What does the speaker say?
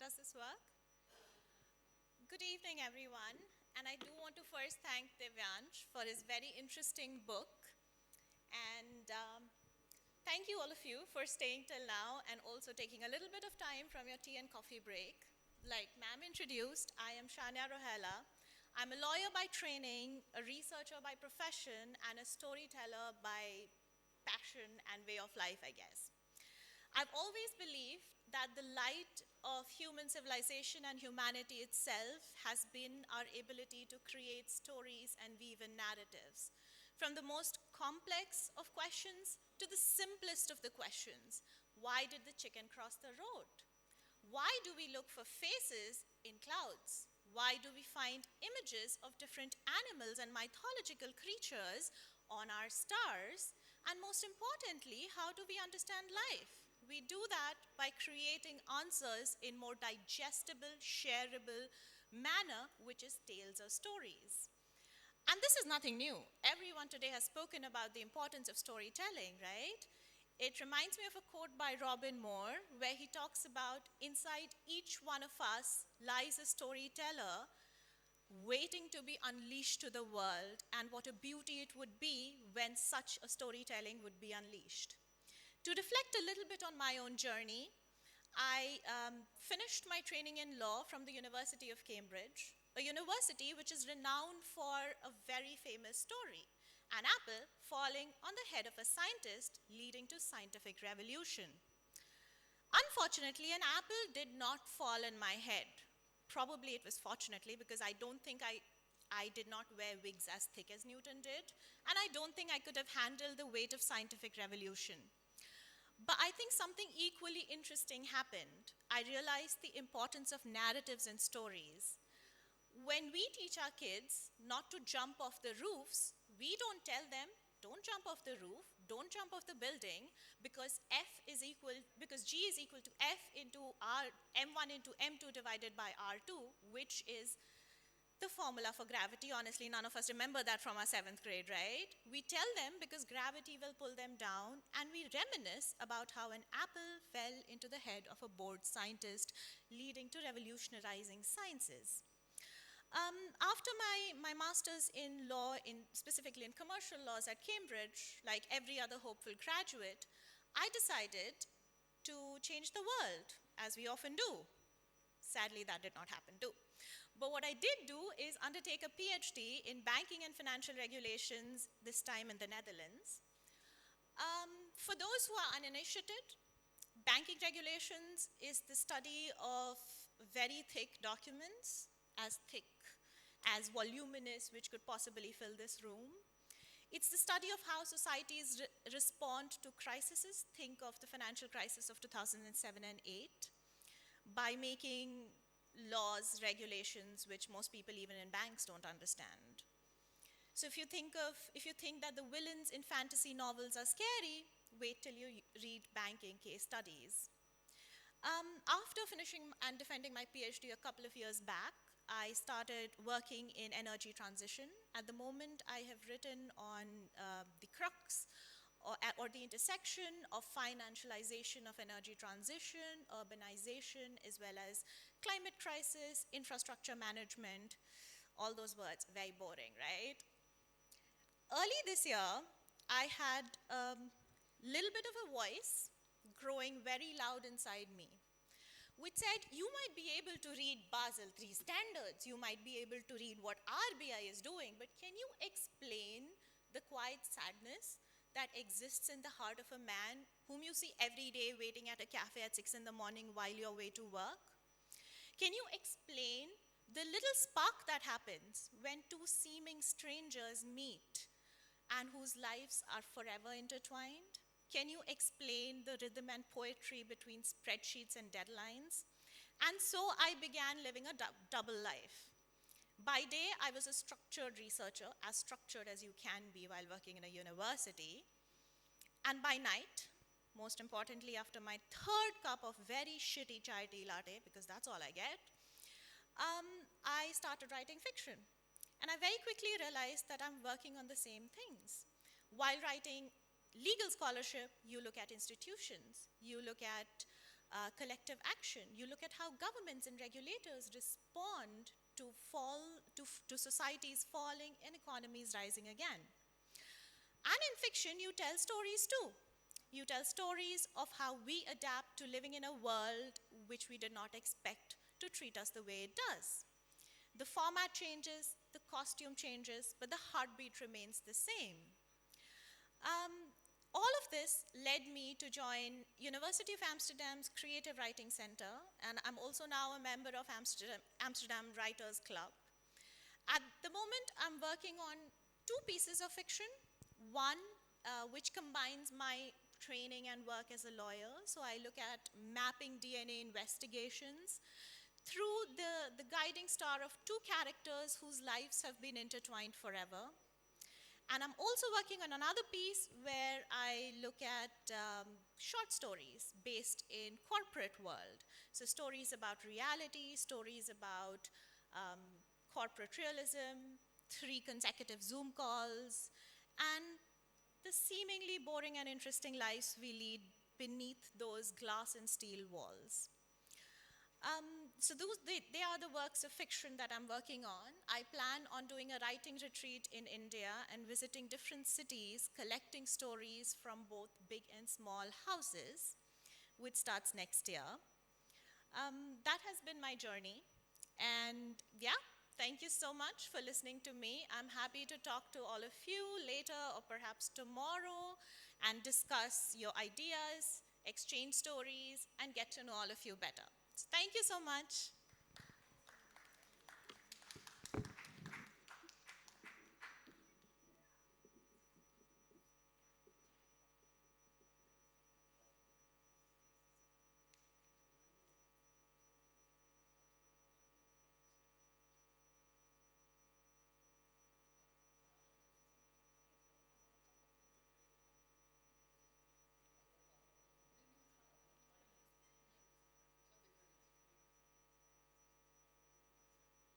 Does this work? Good evening, everyone. And I do want to first thank Divyansh for his very interesting book. And thank you, all of you, for staying till now and also taking a little bit of time from your tea and coffee break. Like ma'am introduced, I am Shania Roella. I'm a lawyer by training, a researcher by profession, and a storyteller by passion and way of life, I guess. I've always believed that the light of human civilization and humanity itself has been our ability to create stories and weave in narratives. From the most complex of questions to the simplest of the questions. Why did the chicken cross the road? Why do we look for faces in clouds? Why do we find images of different animals and mythological creatures on our stars? And most importantly, how do we understand life? We do that by creating answers in more digestible, shareable manner, which is tales or stories. And this is nothing new. Everyone today has spoken about the importance of storytelling, right? It reminds me of a quote by Robin Moore, where he talks about inside each one of us lies a storyteller waiting to be unleashed to the world, and what a beauty it would be when such a storytelling would be unleashed. To reflect a little bit on my own journey, I finished my training in law from the University of Cambridge, a university which is renowned for a very famous story, an apple falling on the head of a scientist leading to scientific revolution. Unfortunately, an apple did not fall on my head. Probably it was fortunately because I don't think I did not wear wigs as thick as Newton did, and I don't think I could have handled the weight of scientific revolution. But I think something equally interesting happened. I realized the importance of narratives and stories. When we teach our kids not to jump off the roofs, we don't tell them, don't jump off the roof, don't jump off the building, because G is equal to F into R, M1 into M2 divided by R2, which is the formula for gravity. Honestly, none of us remember that from our 7th grade, right? We tell them because gravity will pull them down, and we reminisce about how an apple fell into the head of a bored scientist, leading to revolutionizing sciences. After my master's in law, specifically in commercial laws at Cambridge, like every other hopeful graduate, I decided to change the world, as we often do. Sadly, that did not happen too. But what I did do is undertake a PhD in banking and financial regulations, this time in the Netherlands. For those who are uninitiated, banking regulations is the study of very thick documents, as thick, as voluminous, which could possibly fill this room. It's the study of how societies respond to crises. Think of the financial crisis of 2007 and 8, by making laws, regulations, which most people even in banks don't understand. So if you think that the villains in fantasy novels are scary, wait till you read banking case studies. After finishing and defending my PhD a couple of years back, I started working in energy transition. At the moment, I have written on the crux or the intersection of financialization of energy transition, urbanization, as well as climate crisis, infrastructure management, all those words, very boring, right? Early this year, I had a little bit of a voice growing very loud inside me, which said, you might be able to read Basel III standards, you might be able to read what RBI is doing, but can you explain the quiet sadness that exists in the heart of a man whom you see every day waiting at a cafe at 6 in the morning while you're way to work? Can you explain the little spark that happens when two seeming strangers meet and whose lives are forever intertwined? Can you explain the rhythm and poetry between spreadsheets and deadlines? And so I began living a double life. By day, I was a structured researcher, as structured as you can be while working in a university. And by night, most importantly, after my 3rd cup of very shitty chai tea latte, because that's all I get, I started writing fiction. And I very quickly realized that I'm working on the same things. While writing legal scholarship, you look at institutions, you look at collective action. You look at how governments and regulators respond to societies falling and economies rising again. And in fiction, you tell stories too. You tell stories of how we adapt to living in a world which we did not expect to treat us the way it does. The format changes, the costume changes, but the heartbeat remains the same. Um, all of this led me to join University of Amsterdam's Creative Writing Center, and I'm also now a member of Amsterdam Writers Club. At the moment, I'm working on two pieces of fiction. One, which combines my training and work as a lawyer. So I look at mapping DNA investigations through the guiding star of two characters whose lives have been intertwined forever. And I'm also working on another piece where I look at short stories based in corporate world. So stories about reality, stories about um, corporate realism, 3 consecutive Zoom calls, and the seemingly boring and interesting lives we lead beneath those glass and steel walls. So they are the works of fiction that I'm working on. I plan on doing a writing retreat in India and visiting different cities, collecting stories from both big and small houses, which starts next year. That has been my journey. And yeah, thank you so much for listening to me. I'm happy to talk to all of you later or perhaps tomorrow and discuss your ideas, exchange stories, and get to know all of you better. So thank you so much.